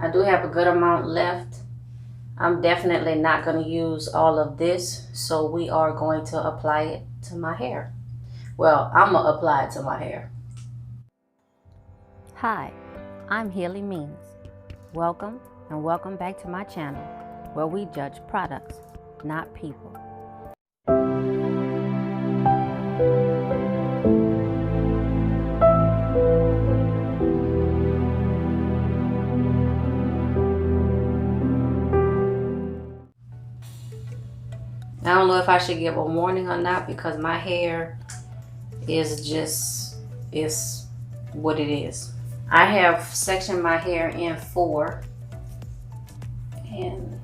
I do have a good amount left. I'm definitely not going to use all of this, so we are going to apply it to my hair. Well, I'm going to apply it to my hair. Hi, I'm Healy Means. Welcome and welcome back to my channel, where we judge products, not people. I don't know if I should give a warning or not, because my hair is what it is. I have sectioned my hair in 4, and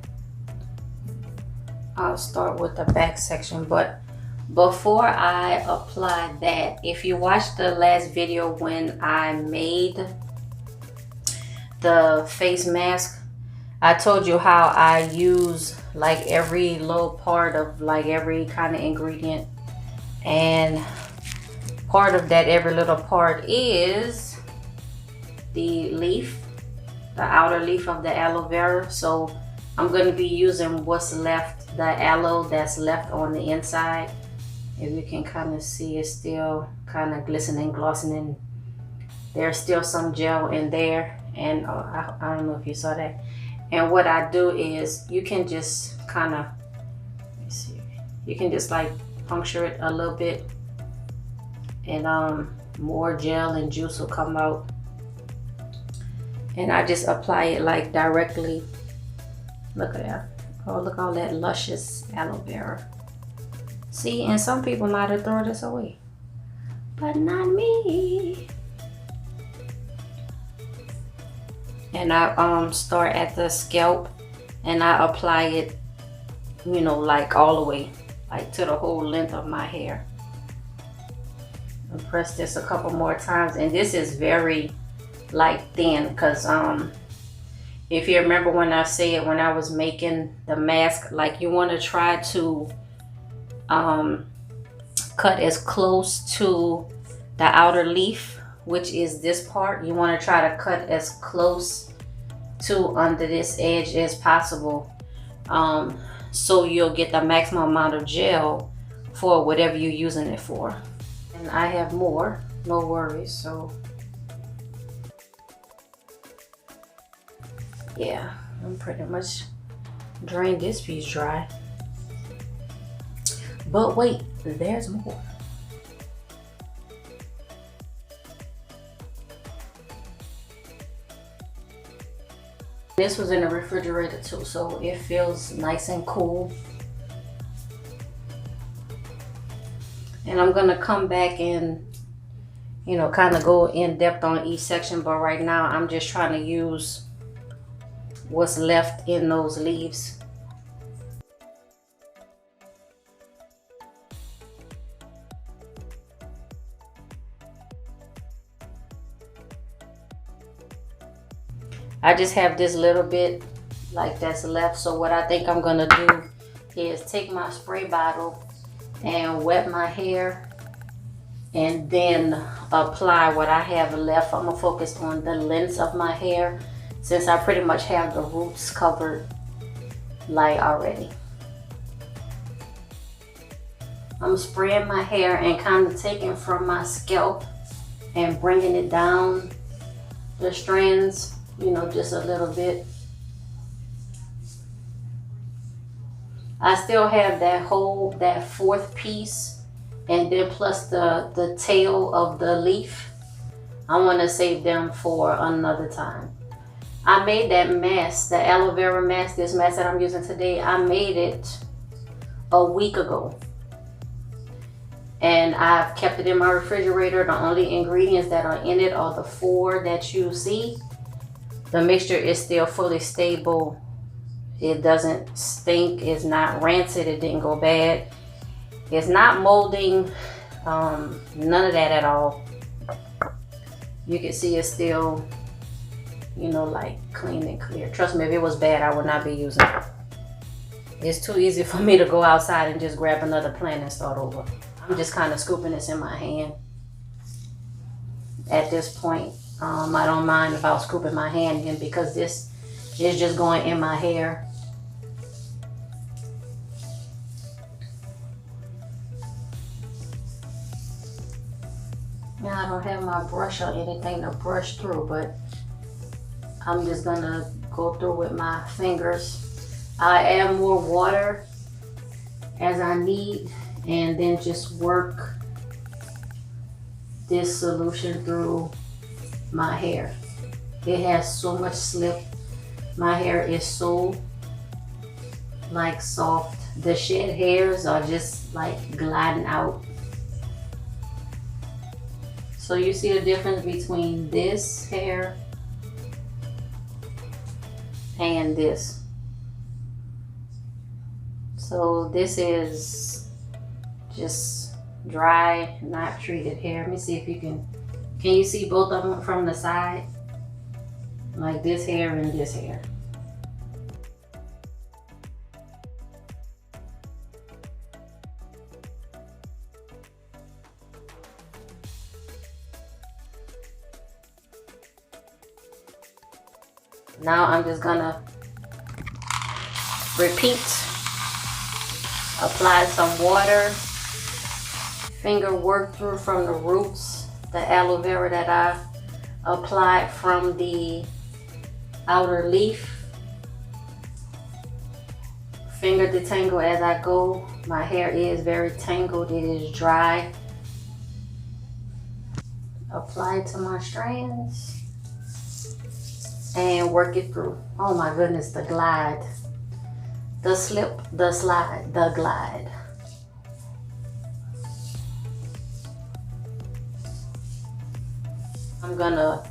I'll start with the back section. But before I apply that, if you watched the last video when I made the face mask, I told you how I use like every little part of like every kind of ingredient, and part of that every little part is the leaf, the outer leaf of the aloe vera. So I'm going to be using what's left, the aloe that's left on the inside. If you can kind of see, it's still kind of glistening, glossing. There's still some gel in there, and I don't know if you saw that. And what I do is, you can just kind of, let me see, you can just like puncture it a little bit, and more gel and juice will come out. And I just apply it like directly. Look at that. Oh, look at all that luscious aloe vera. See, and some people might have thrown this away, but not me. And I start at the scalp, and I apply it, you know, like all the way, like to the whole length of my hair. And press this a couple more times, and this is very like thin, because if you remember when I said when I was making the mask, like you want to try to cut as close to the outer leaf, which is this part. You want to try to cut as close to under this edge as possible, so you'll get the maximum amount of gel for whatever you're using it for. And I have more, no worries. So yeah, I'm pretty much drained this piece dry. But wait, there's more. This was in the refrigerator too, so it feels nice and cool. And I'm gonna come back and, you know, kind of go in depth on each section, but right now I'm just trying to use what's left in those leaves. I just have this little bit like that's left. So what I think I'm gonna do is take my spray bottle and wet my hair, and then apply what I have left. I'm gonna focus on the lengths of my hair, since I pretty much have the roots covered like already. I'm spraying my hair and kind of taking from my scalp and bringing it down the strands, you know, just a little bit. I still have that that 4th piece, and then plus the tail of the leaf. I want to save them for another time. I made that mask, the aloe vera mask, this mask that I'm using today, I made it a week ago. And I've kept it in my refrigerator. The only ingredients that are in it are the 4 that you see. The mixture is still fully stable. It doesn't stink. It's not rancid. It didn't go bad. It's not molding. None of that at all. You can see it's still, you know, like clean and clear. Trust me, if it was bad, I would not be using it. It's too easy for me to go outside and just grab another plant and start over. I'm just kind of scooping this in my hand at this point. I don't mind about scooping my hand in, because this It's just going in my hair. Now I don't have my brush or anything to brush through, but I'm just gonna go through with my fingers. I add more water as I need, and then just work this solution through my hair. It has so much slip. My hair is so like soft. The shed hairs are just like gliding out. So you see the difference between this hair and this. So this is just dry, not treated hair. Let me see if you can you see both of them from the side? Like this hair and this hair. Now I'm just gonna repeat, apply some water, finger work through from the roots, the aloe vera that I applied from the outer leaf. Finger detangle as I go. My hair is very tangled, it is dry. Apply it to my strands and work it through. Oh my goodness, the glide, the slip, the slide, the glide. I'm gonna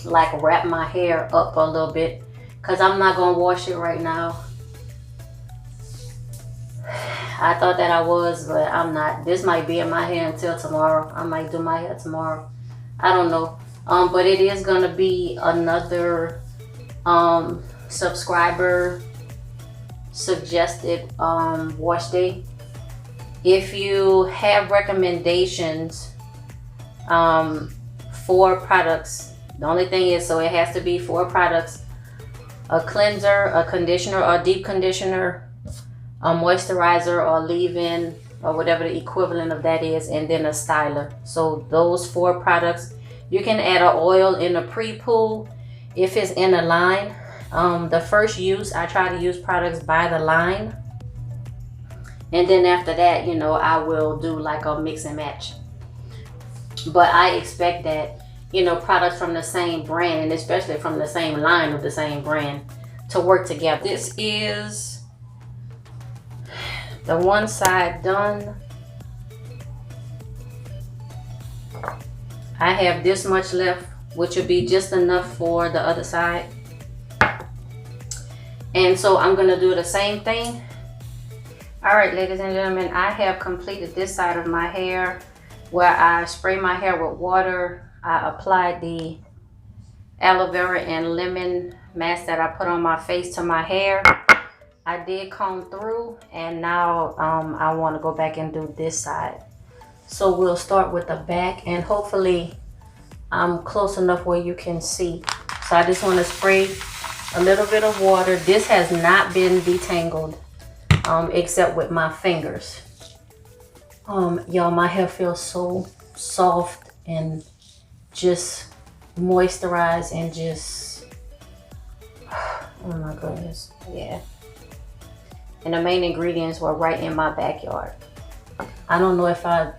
like wrap my hair up a little bit because I'm not gonna wash it right now. I thought that I was, but I'm not. This might be in my hair until tomorrow. I might do my hair tomorrow. I don't know. But it is gonna be another subscriber suggested wash day. If you have recommendations for products, the only thing is, so it has to be 4 products: a cleanser, a conditioner or deep conditioner, a moisturizer or leave-in or whatever the equivalent of that is, and then a styler. So those 4 products. You can add an oil in a Prepoo if it's in a line. The first use, I try to use products by the line, and then after that, you know, I will do like a mix and match. But I expect that, you know, products from the same brand, and especially from the same line of the same brand, to work together. This is the one side done. I have this much left, which will be just enough for the other side. And so I'm gonna do the same thing. All right, ladies and gentlemen, I have completed this side of my hair where I spray my hair with water. I applied the aloe vera and lemon mask that I put on my face to my hair. I did comb through, and now I want to go back and do this side. So we'll start with the back, and hopefully I'm close enough where you can see. So I just want to spray a little bit of water. This has not been detangled except with my fingers. Y'all, my hair feels so soft and just moisturized and just, oh my goodness, yeah. And the main ingredients were right in my backyard. I don't know if I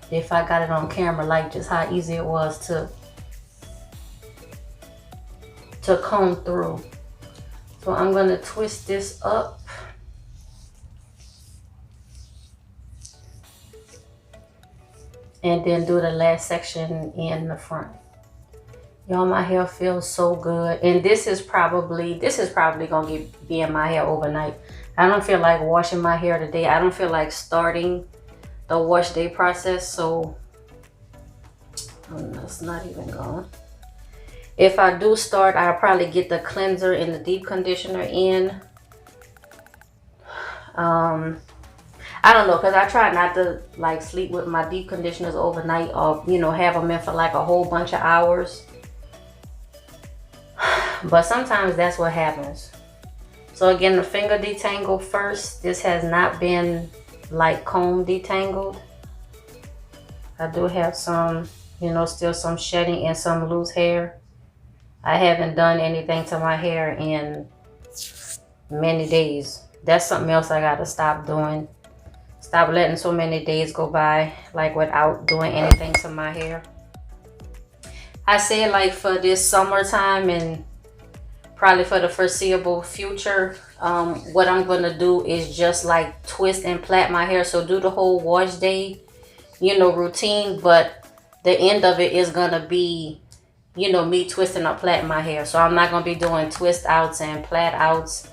got it on camera, like just how easy it was to comb through. So I'm gonna twist this up. And then do the last section in the front. Y'all, my hair feels so good. And this is probably gonna be in my hair overnight. I don't feel like washing my hair today. I don't feel like starting the wash day process, so it's not even going. If I do start, I'll probably get the cleanser and the deep conditioner in. I don't know, because I try not to like sleep with my deep conditioners overnight, or you know, have them in for like a whole bunch of hours. But sometimes that's what happens. So again, the finger detangle first. This has not been like comb detangled. I do have some, you know, still some shedding and some loose hair. I haven't done anything to my hair in many days. That's something else I gotta stop doing. Stop letting so many days go by like without doing anything to my hair. I say like for this summertime and probably for the foreseeable future, what I'm gonna do is just like twist and plait my hair. So do the whole wash day, you know, routine, but the end of it is gonna be, you know, me twisting or plaiting my hair. So I'm not gonna be doing twist outs and plait outs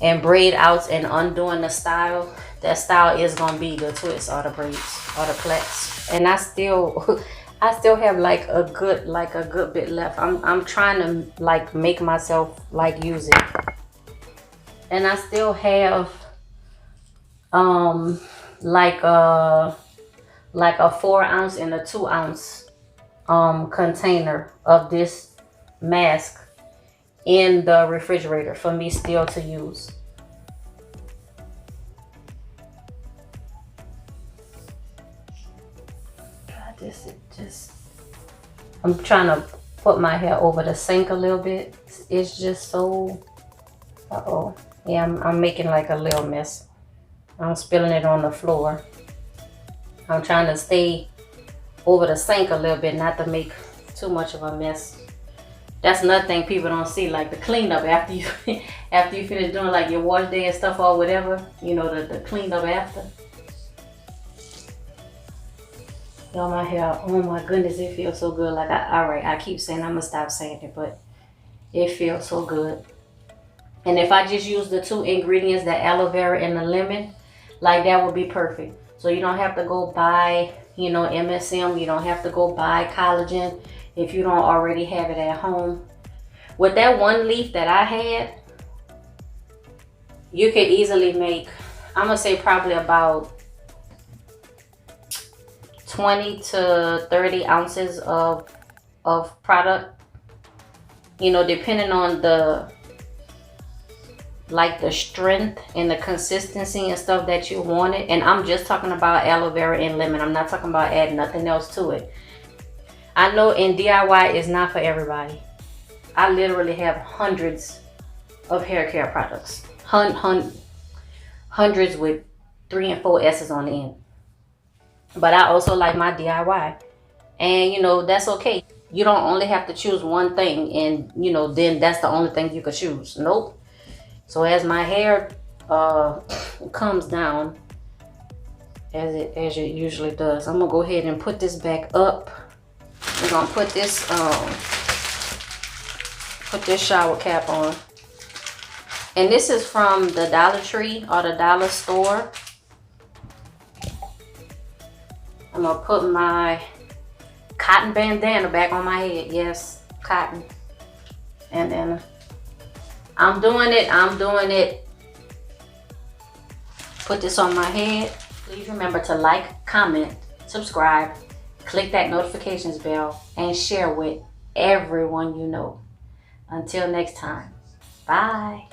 and braid outs and undoing the style. That style is gonna be the twists or the braids or the plaits. And I still have like a good bit left. I'm trying to like make myself like use it. And I still have like a 4 ounce and a 2 ounce container of this mask in the refrigerator for me still to use. God, this is just, I'm trying to put my hair over the sink a little bit. It's just so, uh-oh. Yeah, I'm making like a little mess. I'm spilling it on the floor. I'm trying to stay over the sink a little bit, not to make too much of a mess. That's another thing people don't see, like the cleanup after you after you finish doing like your wash day and stuff or whatever. You know, the cleanup after. Y'all, my hair, oh my goodness, it feels so good. Like, alright, I keep saying I'm gonna stop saying it, but it feels so good. And if I just use the 2 ingredients, the aloe vera and the lemon, like that would be perfect. So you don't have to go buy, you know, MSM. You don't have to go buy collagen if you don't already have it at home. With that 1 leaf that I had, you could easily make, I'm gonna say probably about 20 to 30 ounces of product, you know, depending on the like the strength and the consistency and stuff that you wanted. And I'm just talking about aloe vera and lemon. I'm not talking about adding nothing else to it. I know in DIY is not for everybody. I literally have hundreds of hair care products. Hundreds with 3 and 4 S's on the end. But I also like my DIY. And you know, that's okay. You don't only have to choose one thing and you know, then that's the only thing you could choose. Nope. So as my hair comes down, as it usually does, I'm gonna go ahead and put this back up. We're gonna put this shower cap on. And this is from the Dollar Tree or the dollar store. I'm gonna put my cotton bandana back on my head. Yes, cotton bandana. I'm doing it. Put this on my head. Please remember to like, comment, subscribe, click that notifications bell, and share with everyone you know. Until next time, bye.